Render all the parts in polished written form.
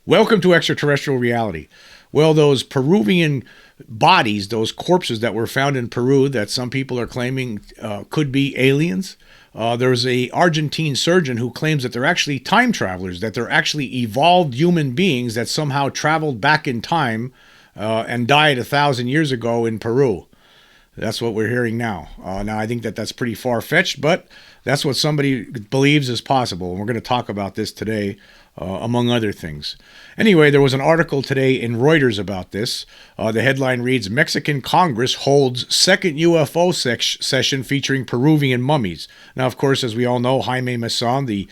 Welcome to Extraterrestrial Reality. Well, those Peruvian bodies, those corpses that were found in Peru that some people are claiming could be aliens. There's a Argentine surgeon who claims that they're actually time travelers, that they're actually evolved human beings that somehow traveled back in time and died 1,000 years ago in Peru. That's what we're hearing now. Now, I think that that's pretty far-fetched, but that's what somebody believes is possible. And we're going to talk about this today, among other things. Anyway, there was an article today in Reuters about this. The headline reads, Mexican Congress holds second UFO session featuring Peruvian mummies. Now, of course, as we all know, Jaime Maussan, the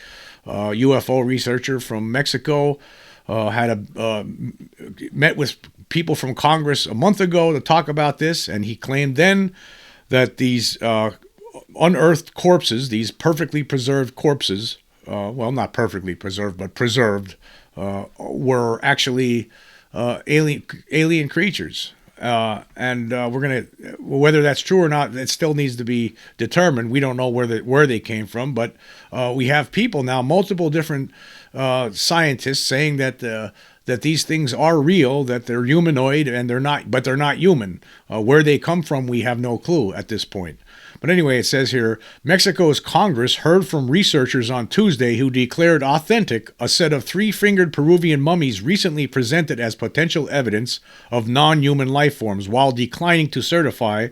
UFO researcher from Mexico, met with people from Congress a month ago to talk about this, and he claimed then that these unearthed corpses, these perfectly preserved corpses, well, not perfectly preserved, but preserved, were actually alien creatures. And we're going to, whether that's true or not, it still needs to be determined. We don't know where they came from, but we have people now, multiple different scientists saying that these things are real, that they're humanoid, and they're not human. Where they come from, we have no clue at this point. But anyway, it says here, Mexico's Congress heard from researchers on Tuesday who declared authentic a set of three-fingered Peruvian mummies recently presented as potential evidence of non-human life forms, while declining to certify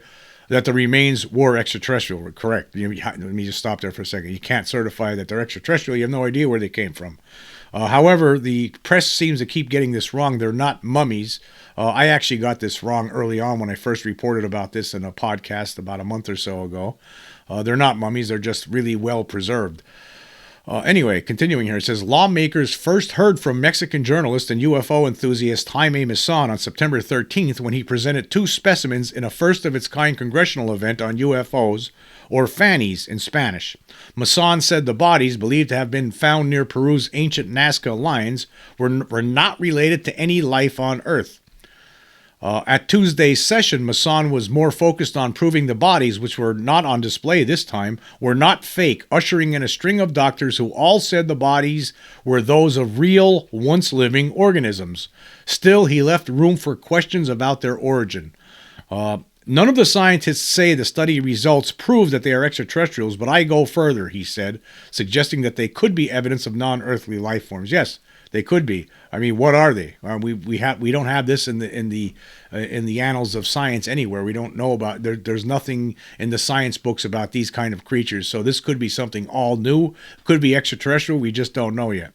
that the remains were extraterrestrial. Correct. Let me just stop there for a second. You can't certify that they're extraterrestrial. You have no idea where they came from. However, the press seems to keep getting this wrong. They're not mummies. I actually got this wrong early on when I first reported about this in a podcast about a month or so ago. They're not mummies. They're just really well preserved. Anyway, continuing here, it says, lawmakers first heard from Mexican journalist and UFO enthusiast Jaime Maussan on September 13th when he presented two specimens in a first-of-its-kind congressional event on UFOs, or FANIs in Spanish. Maussan said the bodies, believed to have been found near Peru's ancient Nazca lines, were not related to any life on Earth. At Tuesday's session, Maussan was more focused on proving the bodies, which were not on display this time, were not fake, ushering in a string of doctors who all said the bodies were those of real, once-living organisms. Still, he left room for questions about their origin. None of the scientists say the study results prove that they are extraterrestrials, but I go further, he said, suggesting that they could be evidence of non-earthly life forms. Yes, they could be. I mean, what are they? We don't have this in the annals of science anywhere. We don't know about there's nothing in the science books about these kind of creatures. So this could be something all new. Could be extraterrestrial. We just don't know yet.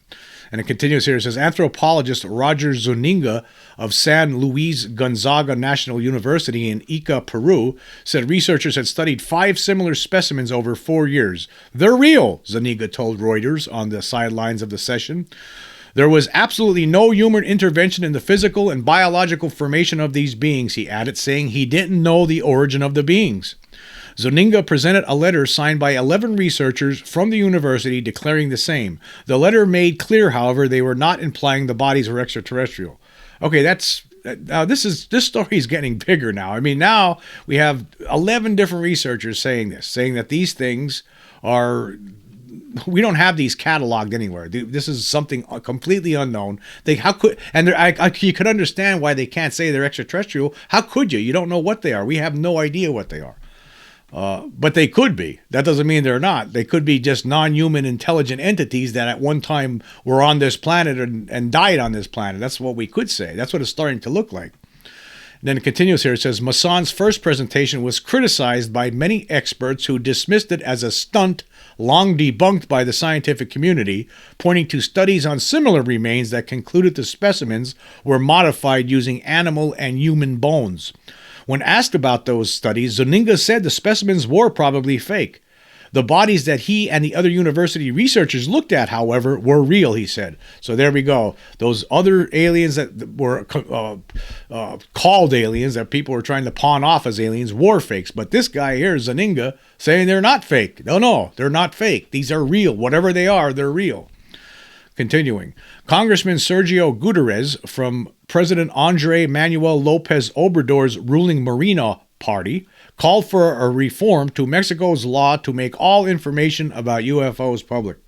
And it continues here. It says, anthropologist Roger Zuniga of San Luis Gonzaga National University in Ica, Peru, said researchers had studied 5 similar specimens over 4 years. They're real, Zuniga told Reuters on the sidelines of the session. There was absolutely no human intervention in the physical and biological formation of these beings, he added, saying he didn't know the origin of the beings. Zuniga presented a letter signed by 11 researchers from the university declaring the same. The letter made clear, however, they were not implying the bodies were extraterrestrial. Okay, this story is getting bigger now. I mean, now we have 11 different researchers saying that these things are... We don't have these cataloged anywhere. This is something completely unknown. You could understand why they can't say they're extraterrestrial. How could you? You don't know what they are. We have no idea what they are. But they could be. That doesn't mean they're not. They could be just non-human intelligent entities that at one time were on this planet and died on this planet. That's what we could say. That's what it's starting to look like. Then it continues here. It says, Maussan's first presentation was criticized by many experts who dismissed it as a stunt long debunked by the scientific community, pointing to studies on similar remains that concluded the specimens were modified using animal and human bones. When asked about those studies, Zuniga said the specimens were probably fake. The bodies that he and the other university researchers looked at, however, were real, he said. So there we go. Those other aliens that were called aliens, that people were trying to pawn off as aliens, were fakes. But this guy here, Zuniga, saying they're not fake. No, they're not fake. These are real. Whatever they are, they're real. Continuing, Congressman Sergio Gutierrez from President Andre Manuel Lopez Obrador's ruling Morena party called for a reform to Mexico's law to make all information about UFOs public.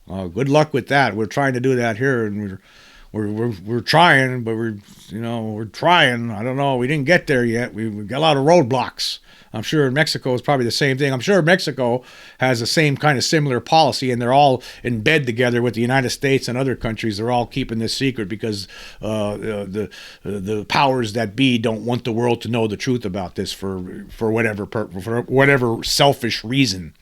Good luck with that. We're trying to do that here, and we're trying, but we're trying. I don't know. We didn't get there yet. We got a lot of roadblocks. I'm sure Mexico is probably the same thing. I'm sure Mexico has the same kind of similar policy, and they're all in bed together with the United States and other countries. They're all keeping this secret because the powers that be don't want the world to know the truth about this for whatever selfish reason.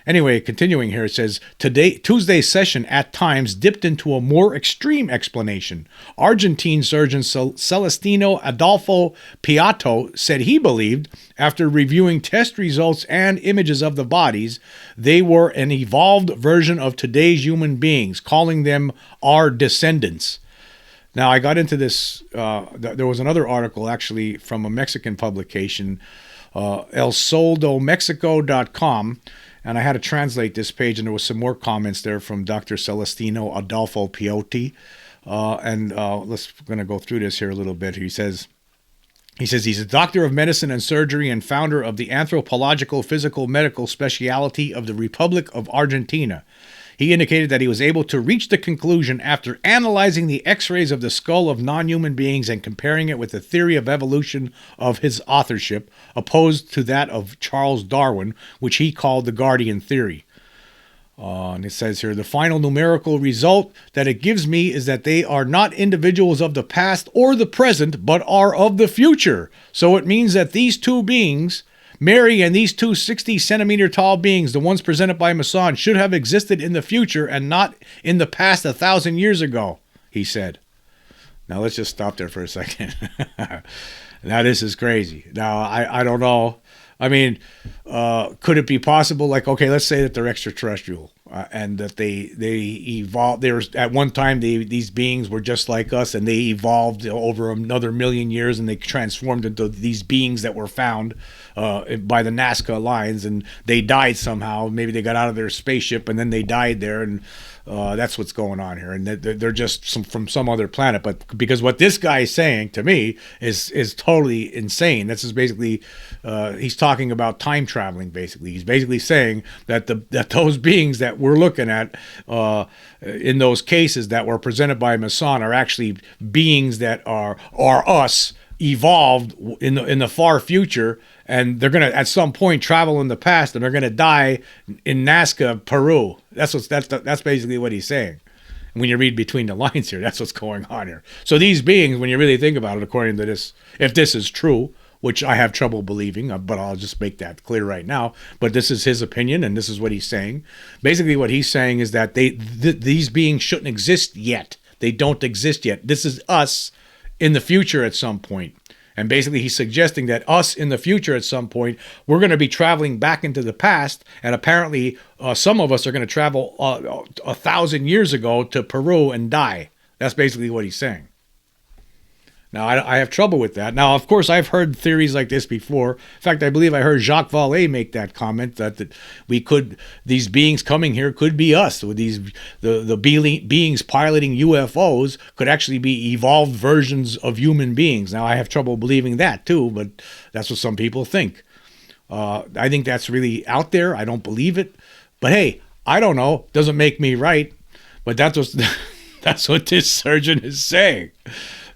Anyway, continuing here, it says, Tuesday's session at times dipped into a more extreme explanation. Argentine surgeon Celestino Adolfo Piatto said he believed, after reviewing test results and images of the bodies, they were an evolved version of today's human beings, calling them our descendants. Now, I got into this, there was another article actually from a Mexican publication, elsoldomexico.com, and I had to translate this page, and there was some more comments there from Dr. Celestino Adolfo Piotti. Let's going to go through this here a little bit. He says he's a doctor of medicine and surgery and founder of the anthropological physical medical specialty of the Republic of Argentina. He indicated that he was able to reach the conclusion after analyzing the x-rays of the skull of non-human beings and comparing it with the theory of evolution of his authorship, opposed to that of Charles Darwin, which he called the Guardian theory. And it says here, the final numerical result that it gives me is that they are not individuals of the past or the present, but are of the future. So it means that these two beings, Mary and these two 60-centimeter tall beings, the ones presented by Masson, should have existed in the future and not in the past 1,000 years ago, he said. Now, let's just stop there for a second. Now, this is crazy. Now, I don't know. I mean, could it be possible, like, okay, let's say that they're extraterrestrial and that they evolved. There was, at one time, these beings were just like us, and they evolved over another million years, and they transformed into these beings that were found by the Nazca Alliance, and they died somehow. Maybe they got out of their spaceship, and then they died there, and that's what's going on here. And they're just from some other planet. But because what this guy is saying to me is totally insane. This is basically, he's talking about time traveling, basically. He's basically saying that that those beings that we're looking at in those cases that were presented by Masson are actually beings that are us, evolved in the far future, and they're gonna at some point travel in the past, and they're gonna die in Nazca, Peru. That's basically what he's saying. And when you read between the lines here, that's what's going on here. So these beings, when you really think about it, according to this, if this is true, which I have trouble believing, but I'll just make that clear right now. But this is his opinion, and this is what he's saying. Basically, what he's saying is that these beings shouldn't exist yet. They don't exist yet. This is us in the future at some point. And basically, he's suggesting that us in the future at some point, we're going to be traveling back into the past, and apparently some of us are going to travel 1,000 years ago to Peru and die. That's basically what he's saying. Now, I have trouble with that. Now, of course, I've heard theories like this before. In fact, I believe I heard Jacques Vallée make that comment that these beings coming here could be us. The beings piloting UFOs could actually be evolved versions of human beings. Now, I have trouble believing that too, but that's what some people think. I think that's really out there. I don't believe it. But hey, I don't know. Doesn't make me right. But that's what this surgeon is saying.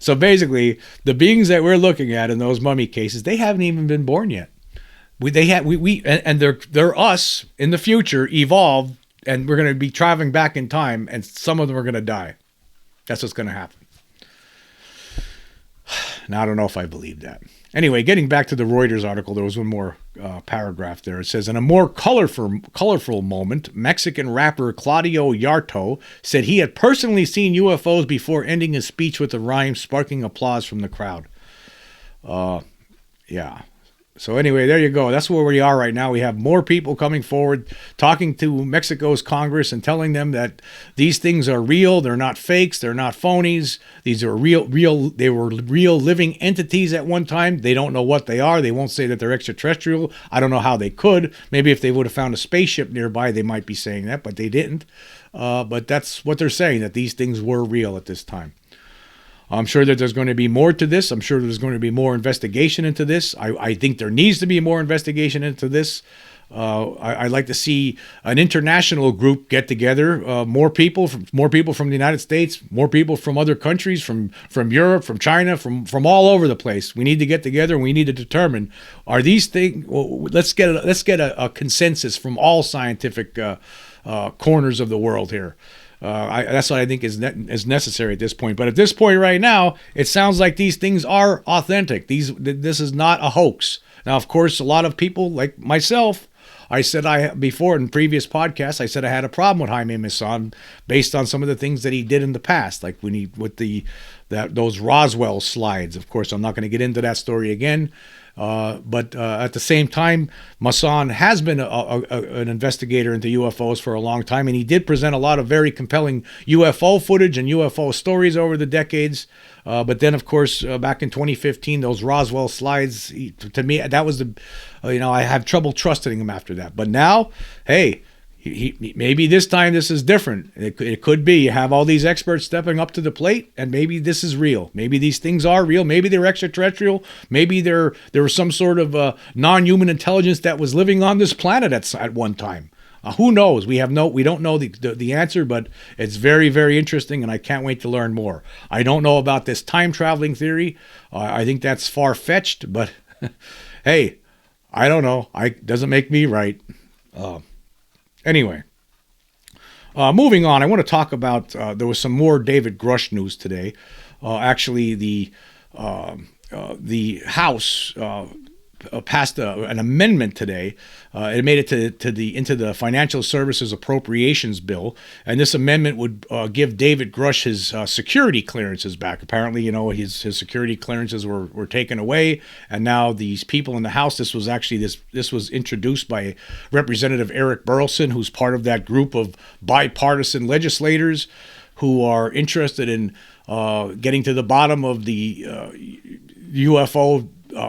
So basically, the beings that we're looking at in those mummy cases, they haven't even been born yet. They're us in the future, evolved, and we're going to be traveling back in time, and some of them are going to die. That's what's going to happen. Now, I don't know if I believe that. Anyway, getting back to the Reuters article, there was one more paragraph there. It says, in a more colorful moment, Mexican rapper Claudio Yarto said he had personally seen UFOs before ending his speech with a rhyme, sparking applause from the crowd. Yeah. So anyway, there you go. That's where we are right now. We have more people coming forward, talking to Mexico's Congress and telling them that these things are real. They're not fakes. They're not phonies. These are real. They were real living entities at one time. They don't know what they are. They won't say that they're extraterrestrial. I don't know how they could. Maybe if they would have found a spaceship nearby, they might be saying that, but they didn't. But that's what they're saying, that these things were real at this time. I'm sure that there's going to be more to this. I'm sure there's going to be more investigation into this. I think there needs to be more investigation into this. I'd like to see an international group get together, more people from the United States, more people from other countries, from Europe, from China, from all over the place. We need to get together and we need to determine, are these things? Well, let's get a consensus from all scientific corners of the world here. That's what I think is necessary at this point. But at this point right now, it sounds like these things are authentic. This is not a hoax. Now, of course, a lot of people like myself, I said before in previous podcasts, I said I had a problem with Jaime Maussan based on some of the things that he did in the past, like when those Roswell slides. Of course, I'm not going to get into that story again. But at the same time, Maussan has been an investigator into UFOs for a long time, and he did present a lot of very compelling UFO footage and UFO stories over the decades. But then, of course, back in 2015, those Roswell slides, to me, that was I have trouble trusting him after that. But now, hey, maybe this time this is different. It could be. You have all these experts stepping up to the plate, and maybe this is real. Maybe these things are real. Maybe they're extraterrestrial. Maybe there was some sort of non-human intelligence that was living on this planet at one time. Who knows? We don't know the answer, but it's very, very interesting, and I can't wait to learn more. I don't know about this time traveling theory. I think that's far-fetched, but hey, I don't know. Doesn't make me right. Anyway, moving on, I want to talk about, there was some more David Grusch news today. Actually, the House passed an amendment today. It made it into the Financial Services Appropriations Bill, and this amendment would give David Grusch his security clearances back. Apparently, his security clearances were taken away, and now these people in the House. This was introduced by Representative Eric Burlison, who's part of that group of bipartisan legislators who are interested in getting to the bottom of the UFO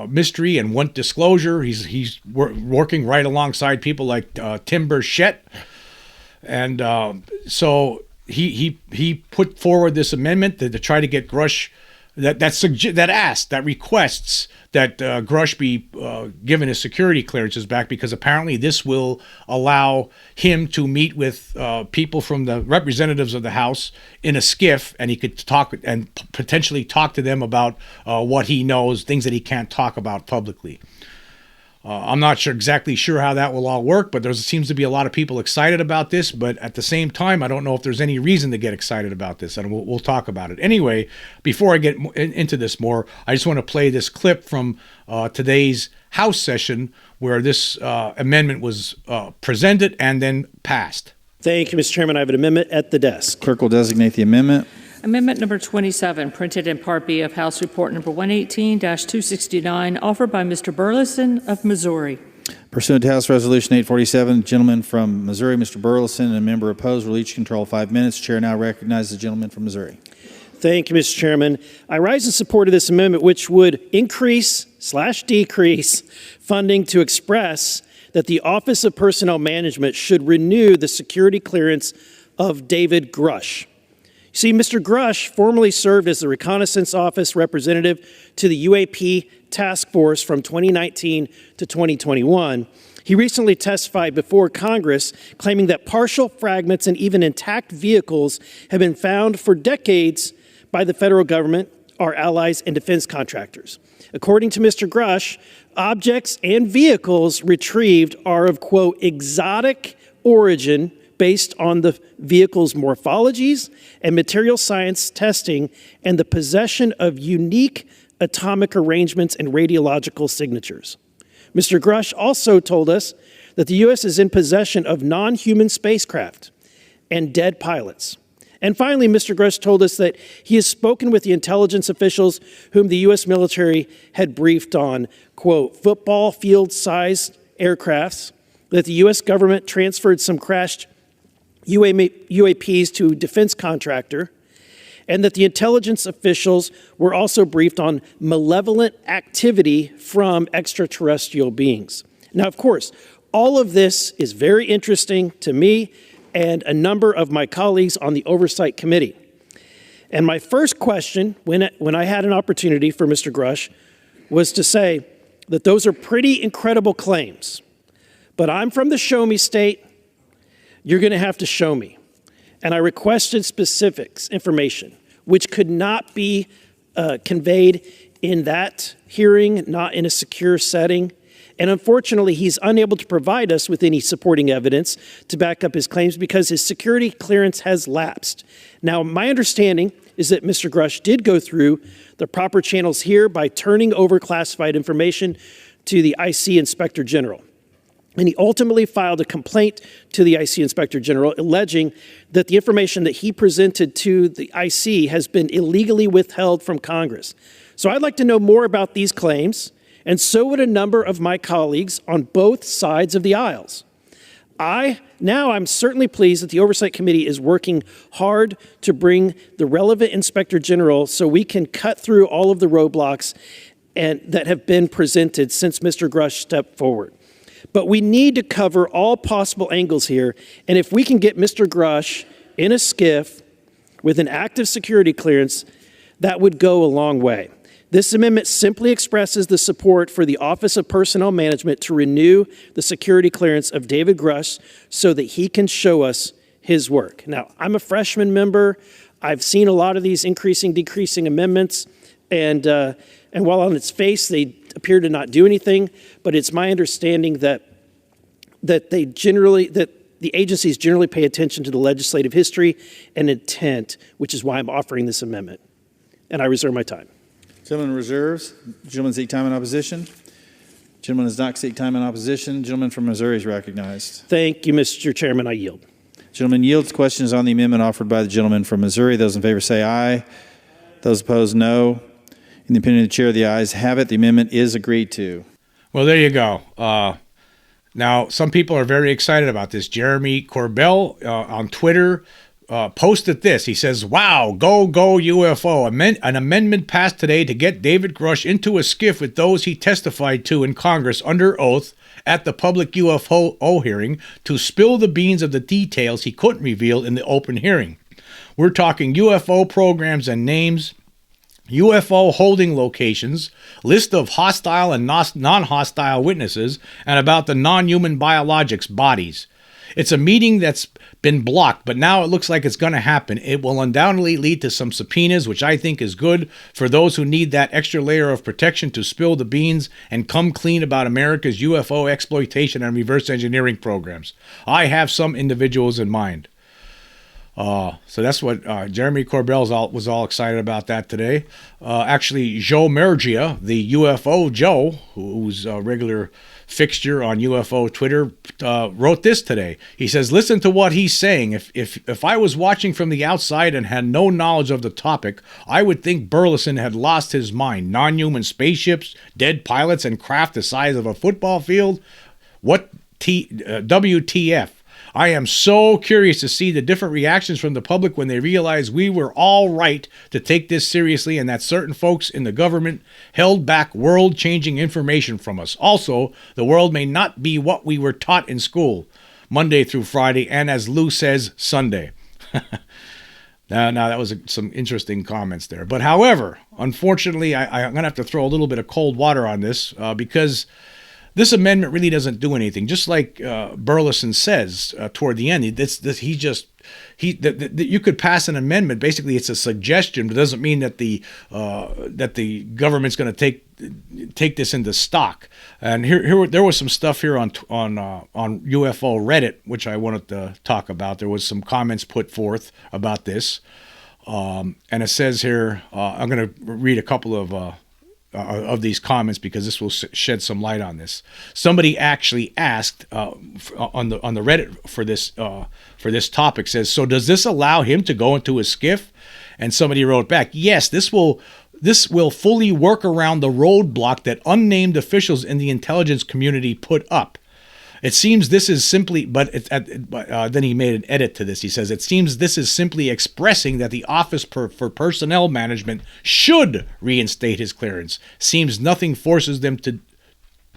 mystery and want disclosure. He's working right alongside people like Tim Burchett, and so he put forward this amendment to try to get Grusch that requests that Grusch be given his security clearances back, because apparently this will allow him to meet with people from the representatives of the House in a skiff, and he could talk and potentially talk to them about what he knows, things that he can't talk about publicly. I'm not exactly sure how that will all work, but there seems to be a lot of people excited about this. But at the same time, I don't know if there's any reason to get excited about this, and we'll talk about it. Anyway, before I get into this more, I just want to play this clip from today's House session where this amendment was presented and then passed. Thank you, Mr. Chairman. I have an amendment at the desk. Clerk will designate the amendment. Amendment number 27, printed in Part B of House Report number 118-269, offered by Mr. Burleson of Missouri. Pursuant to House Resolution 847, the gentleman from Missouri, Mr. Burleson, and a member opposed will each control 5 minutes. Chair now recognizes the gentleman from Missouri. Thank you, Mr. Chairman. I rise in support of this amendment, which would increase/decrease funding to express that the Office of Personnel Management should renew the security clearance of David Grusch. See, Mr. Grusch formerly served as the Reconnaissance Office representative to the UAP Task Force from 2019 to 2021. He recently testified before Congress, claiming that partial fragments and even intact vehicles have been found for decades by the federal government, our allies, and defense contractors. According to Mr. Grusch, objects and vehicles retrieved are of, quote, exotic origin based on the vehicle's morphologies and material science testing and the possession of unique atomic arrangements and radiological signatures. Mr. Grusch also told us that the U.S. is in possession of non-human spacecraft and dead pilots. And finally, Mr. Grusch told us that he has spoken with the intelligence officials whom the U.S. military had briefed on, quote, football field-sized aircrafts, that the U.S. government transferred some crashed UAPs to defense contractor, and that the intelligence officials were also briefed on malevolent activity from extraterrestrial beings. Now, of course, all of this is very interesting to me and a number of my colleagues on the Oversight Committee. And my first question, when I had an opportunity for Mr. Grusch, was to say that those are pretty incredible claims. But I'm from the show me state. You're going to have to show me. And I requested specifics, information, which could not be conveyed in that hearing, not in a secure setting. And unfortunately, he's unable to provide us with any supporting evidence to back up his claims because his security clearance has lapsed. Now, my understanding is that Mr. Grusch did go through the proper channels here by turning over classified information to the IC Inspector General. And he ultimately filed a complaint to the IC Inspector General alleging that the information that he presented to the IC has been illegally withheld from Congress. So I'd like to know more about these claims, and so would a number of my colleagues on both sides of the aisles. I'm certainly pleased that the Oversight Committee is working hard to bring the relevant Inspector General so we can cut through all of the roadblocks that have been presented since Mr. Grusch stepped forward. But we need to cover all possible angles here, and if we can get Mr. Grusch in a skiff with an active security clearance, that would go a long way. This amendment simply expresses the support for the Office of Personnel Management to renew the security clearance of David Grusch so that he can show us his work. Now, I'm a freshman member. I've seen a lot of these increasing, decreasing amendments, and while on its face they appear to not do anything, but it's my understanding that the agencies generally pay attention to the legislative history and intent, which is why I'm offering this amendment. And I reserve my time. Gentleman reserves. Gentleman seek time in opposition. Gentleman does not seek time in opposition. Gentleman from Missouri is recognized. Thank you, Mr. Chairman. I yield. Gentleman yields. Questions on the amendment offered by the gentleman from Missouri. Those in favor say aye. Those opposed, no. In the opinion of the chair, the ayes have it. The amendment is agreed to. Well, there you go. Now, some people are very excited about this. Jeremy Corbell on Twitter posted this. He says, wow, go UFO. An amendment passed today to get David Grusch into a skiff with those he testified to in Congress under oath at the public UFO hearing to spill the beans of the details he couldn't reveal in the open hearing. We're talking UFO programs and names, UFO holding locations, list of hostile and non-hostile witnesses, and about the non-human biologics bodies. It's a meeting that's been blocked, but now it looks like it's going to happen. It will undoubtedly lead to some subpoenas, which I think is good for those who need that extra layer of protection to spill the beans and come clean about America's UFO exploitation and reverse engineering programs. I have some individuals in mind. So that's what Jeremy Corbell was all excited about that today. Actually, Joe Mergia, the UFO Joe, who's a regular fixture on UFO Twitter, wrote this today. He says, listen to what he's saying. If I was watching from the outside and had no knowledge of the topic, I would think Burleson had lost his mind. Non-human spaceships, dead pilots, and craft the size of a football field. What WTF? I am so curious to see the different reactions from the public when they realize we were all right to take this seriously and that certain folks in the government held back world-changing information from us. Also, the world may not be what we were taught in school, Monday through Friday, and as Lou says, Sunday. Now, that was some interesting comments there. But however, unfortunately, I'm going to have to throw a little bit of cold water on this because this amendment really doesn't do anything. Just like Burleson says toward the end, you could pass an amendment. Basically, it's a suggestion, but it doesn't mean that the government's going to take this into stock. And there was some stuff here on UFO Reddit, which I wanted to talk about. There was some comments put forth about this, and it says here. I'm going to read a couple of these comments because this will shed some light on this. Somebody actually asked on the Reddit for this topic, says, so does this allow him to go into a skiff? And somebody wrote back, yes, this will fully work around the roadblock that unnamed officials in the intelligence community put up. It seems this is simply, then he made an edit to this. He says, it seems this is simply expressing that the Office for Personnel Management should reinstate his clearance. Seems nothing forces them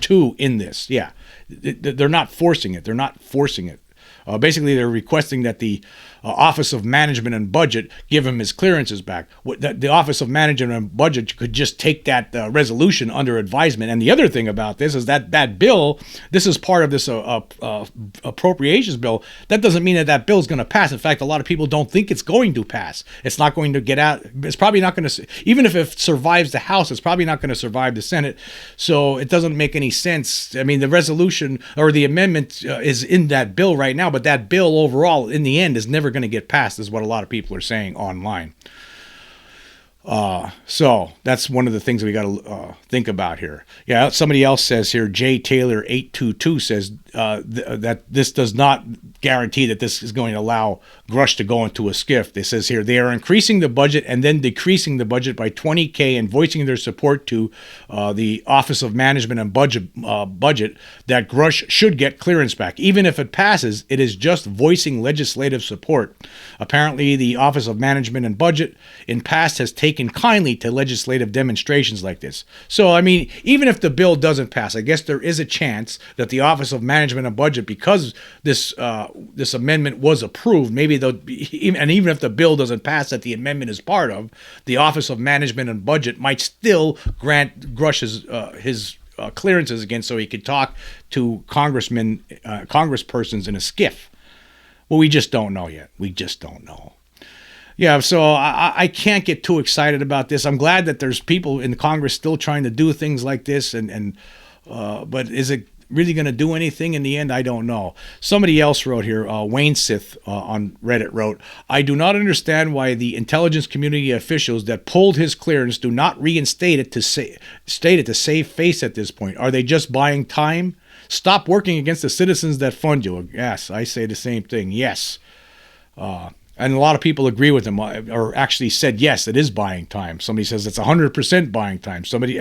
to in this. Yeah, they're not forcing it. They're not forcing it. Basically, they're requesting that the Office of Management and Budget give him his clearances back. The Office of Management and Budget could just take that resolution under advisement. And the other thing about this is that bill, this is part of this appropriations bill. That doesn't mean that bill is going to pass. In fact, a lot of people don't think it's going to pass. It's not going to get out. It's probably not going to, even if it survives the House, it's probably not going to survive the Senate. So it doesn't make any sense. I mean, the resolution or the amendment is in that bill right now, but that bill overall, in the end, is never going to get passed, is what a lot of people are saying online. So that's one of the things we got to think about here. Yeah, somebody else says here, J. Taylor 822 says that this does not guarantee that this is going to allow Grusch to go into a skiff. It says here, they are increasing the budget and then decreasing the budget by $20,000 and voicing their support to the Office of Management and Budget that Grusch should get clearance back. Even if it passes, it is just voicing legislative support. Apparently, the Office of Management and Budget in past has taken kindly to legislative demonstrations like this. So, I mean, even if the bill doesn't pass, I guess there is a chance that the Office of Management and Budget, because this amendment was approved, maybe they'll be, and even if the bill doesn't pass that the amendment is part of, the Office of Management and Budget might still grant Grusch's his clearances again, so he could talk to congresspersons in a skiff. Well, we just don't know yet. We just don't know. Yeah, so I can't get too excited about this. I'm glad that there's people in Congress still trying to do things like this, but is it really going to do anything in the end? I don't know. Somebody else wrote here, Wayne Sith on Reddit wrote, I do not understand why the intelligence community officials that pulled his clearance do not reinstate it to save face at this point. Are they just buying time? Stop working against the citizens that fund you. Yes, I say the same thing. Yes. And a lot of people agree with him, or actually said, yes, it is buying time. Somebody says it's 100% buying time. Somebody,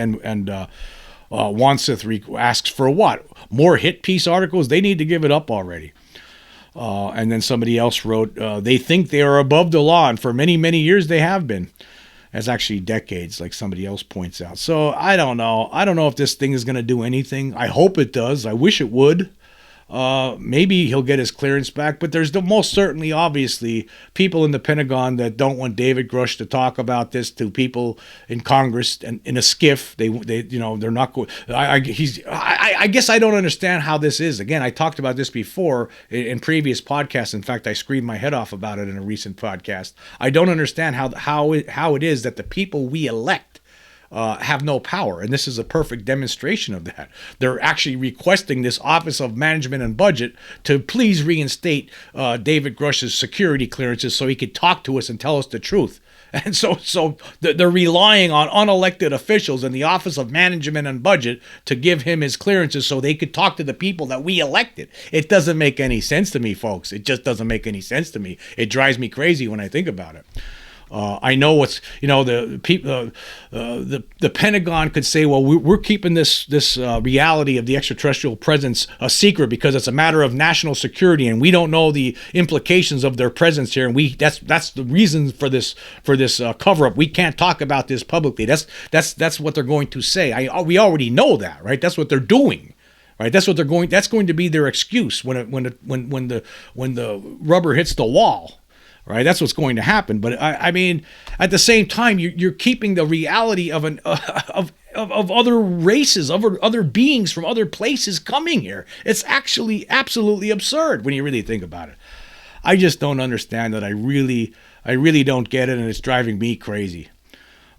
Wansith asks for what? More hit piece articles? They need to give it up already. And then somebody else wrote, they think they are above the law, and for many, many years they have been. That's actually decades, like somebody else points out. So I don't know. I don't know if this thing is going to do anything. I hope it does. I wish it would. Maybe he'll get his clearance back, but there's most certainly, obviously, people in the Pentagon that don't want David Grusch to talk about this to people in Congress and in a skiff. They're not going. I guess I don't understand how this is. Again, I talked about this before in previous podcasts. In fact, I screamed my head off about it in a recent podcast. I don't understand how it is that the people we elect have no power, and this is a perfect demonstration of that. They're actually requesting this Office of Management and Budget to please reinstate David Grusch's security clearances so he could talk to us and tell us the truth. And so they're relying on unelected officials in the Office of Management and Budget to give him his clearances so they could talk to the people that we elected. It doesn't make any sense to me, folks. It just doesn't make any sense to me. It drives me crazy when I think about it. I know the Pentagon could say, well, we're keeping this reality of the extraterrestrial presence a secret because it's a matter of national security, and we don't know the implications of their presence here, and that's the reason for this cover up. We can't talk about this publicly. That's what they're going to say. We already know that, right? That's what they're doing. Right, that's going to be their excuse when the rubber hits the wall. Right, that's what's going to happen. But I mean, at the same time, you're keeping the reality of other races, other beings from other places coming here. It's actually absolutely absurd when you really think about it. I just don't understand that. I really don't get it, and it's driving me crazy.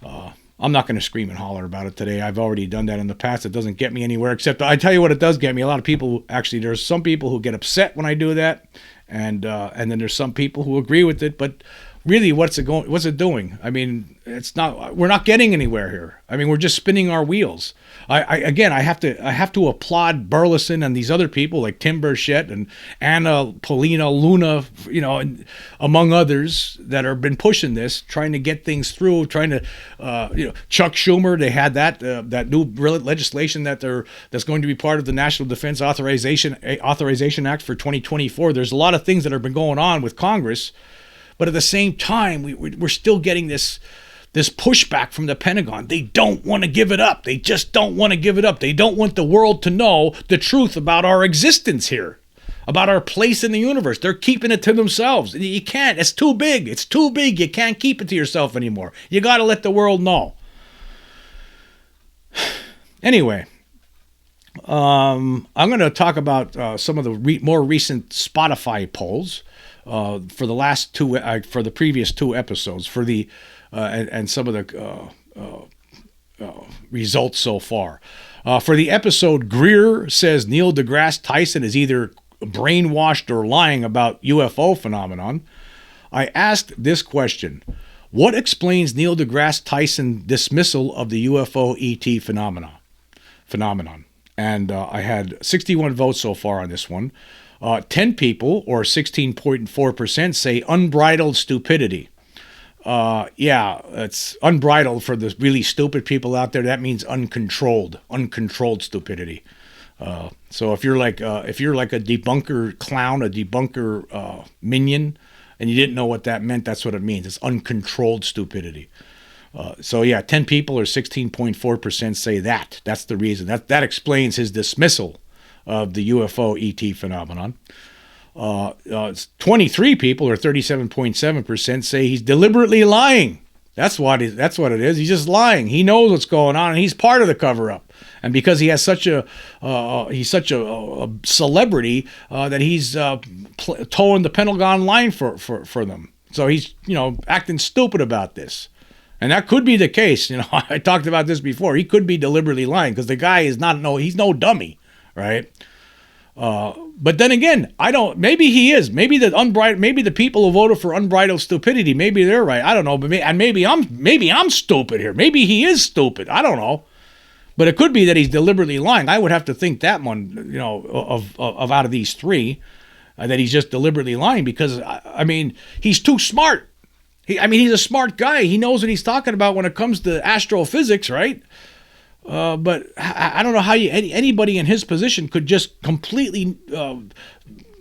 I'm not going to scream and holler about it today. I've already done that in the past. It doesn't get me anywhere, except I tell you what it does get me. A lot of people, actually, there's some people who get upset when I do that. And then there's some people who agree with it, but really, what's it doing? I mean, we're not getting anywhere here. I mean, we're just spinning our wheels. I have to applaud Burleson and these other people like Tim Burchett and Anna Paulina Luna, and among others that have been pushing this, trying to get things through, trying to, Chuck Schumer. They had that new legislation that's going to be part of the National Defense Authorization Act for 2024. There's a lot of things that have been going on with Congress. But at the same time, we're still getting this pushback from the Pentagon. They don't want to give it up. They just don't want to give it up. They don't want the world to know the truth about our existence here. about our place in the universe. They're keeping it to themselves. You can't. It's too big. It's too big. You can't keep it to yourself anymore. You got to let the world know. Anyway, I'm going to talk about some of the more recent Spotify polls for the last two, for the previous two episodes, for the and some of the results so far. For the episode, Greer says Neil deGrasse Tyson is either brainwashed or lying about UFO phenomenon. I asked this question: what explains Neil deGrasse Tyson's dismissal of the UFO ET phenomenon? And I had 61 votes so far on this one. 10 people, or 16.4%, say unbridled stupidity. Yeah, it's unbridled for the really stupid people out there. That means uncontrolled stupidity. So if you're like a debunker clown, a debunker minion, and you didn't know what that meant, that's what it means. It's uncontrolled stupidity. So yeah, 10 people, or 16.4%, say that. That's the reason. That explains his dismissal of the UFO ET phenomenon. 23 people, or 37.7%, say he's deliberately lying. That's what it is. He's just lying. He knows what's going on, and he's part of the cover-up. And because he has such a celebrity that he's towing the Pentagon line for them. So he's acting stupid about this. And that could be the case. I talked about this before. He could be deliberately lying because the guy he's no dummy, right? But then again, maybe he is. Maybe the people who voted for unbridled stupidity, maybe they're right. I don't know. But maybe I'm stupid here. Maybe he is stupid. I don't know. But it could be that he's deliberately lying. I would have to think that one, of out of these three, that he's just deliberately lying because he's too smart. He's a smart guy. He knows what he's talking about when it comes to astrophysics, right? But I don't know how anybody in his position could just completely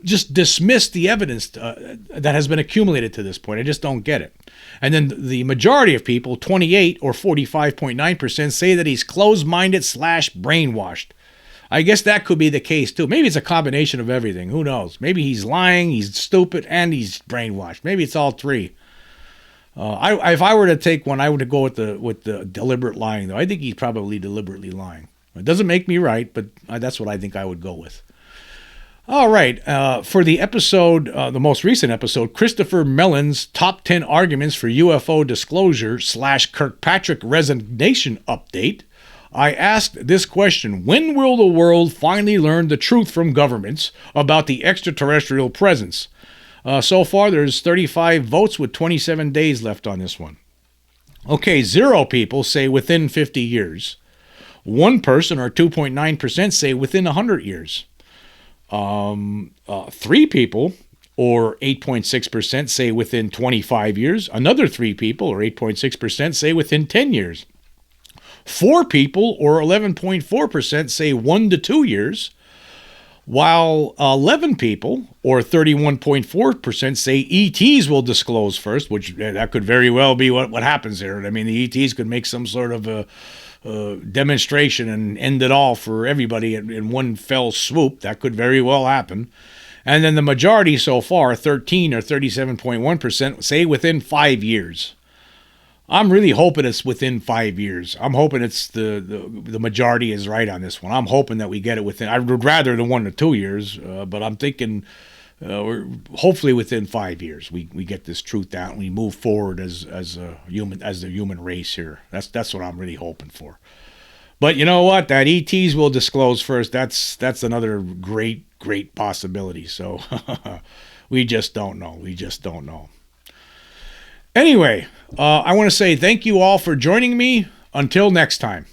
just dismiss the evidence that has been accumulated to this point. I just don't get it. And then the majority of people, 28 or 45.9%, say that he's closed-minded / brainwashed. I guess that could be the case too. Maybe it's a combination of everything. Who knows? Maybe he's lying, he's stupid, and he's brainwashed. Maybe it's all three. If I were to take one, I would go with the deliberate lying, though. I think he's probably deliberately lying. It doesn't make me right, but that's what I think I would go with. All right. For the episode, the most recent episode, Christopher Mellon's top 10 arguments for UFO disclosure / Kirkpatrick resignation update, I asked this question: when will the world finally learn the truth from governments about the extraterrestrial presence? So far, there's 35 votes with 27 days left on this one. Okay, 0 people say within 50 years. 1 person, or 2.9%, say within 100 years. 3 people, or 8.6%, say within 25 years. Another 3 people, or 8.6%, say within 10 years. 4 people, or 11.4%, say 1 to 2 years. While 11 people, or 31.4%, say ETs will disclose first, which that could very well be what happens there. The ETs could make some sort of a demonstration and end it all for everybody in one fell swoop. That could very well happen. And then the majority so far, 13 or 37.1%, say within 5 years. I'm really hoping it's within 5 years. I'm hoping it's the majority is right on this one. I'm hoping that we get it within. I would rather than 1 to 2 years, but I'm thinking we're hopefully within 5 years we get this truth out and we move forward as the human race here. That's what I'm really hoping for. But you know what? That ETs will disclose first. That's another great possibility. So we just don't know. Anyway, I want to say thank you all for joining me. Until next time.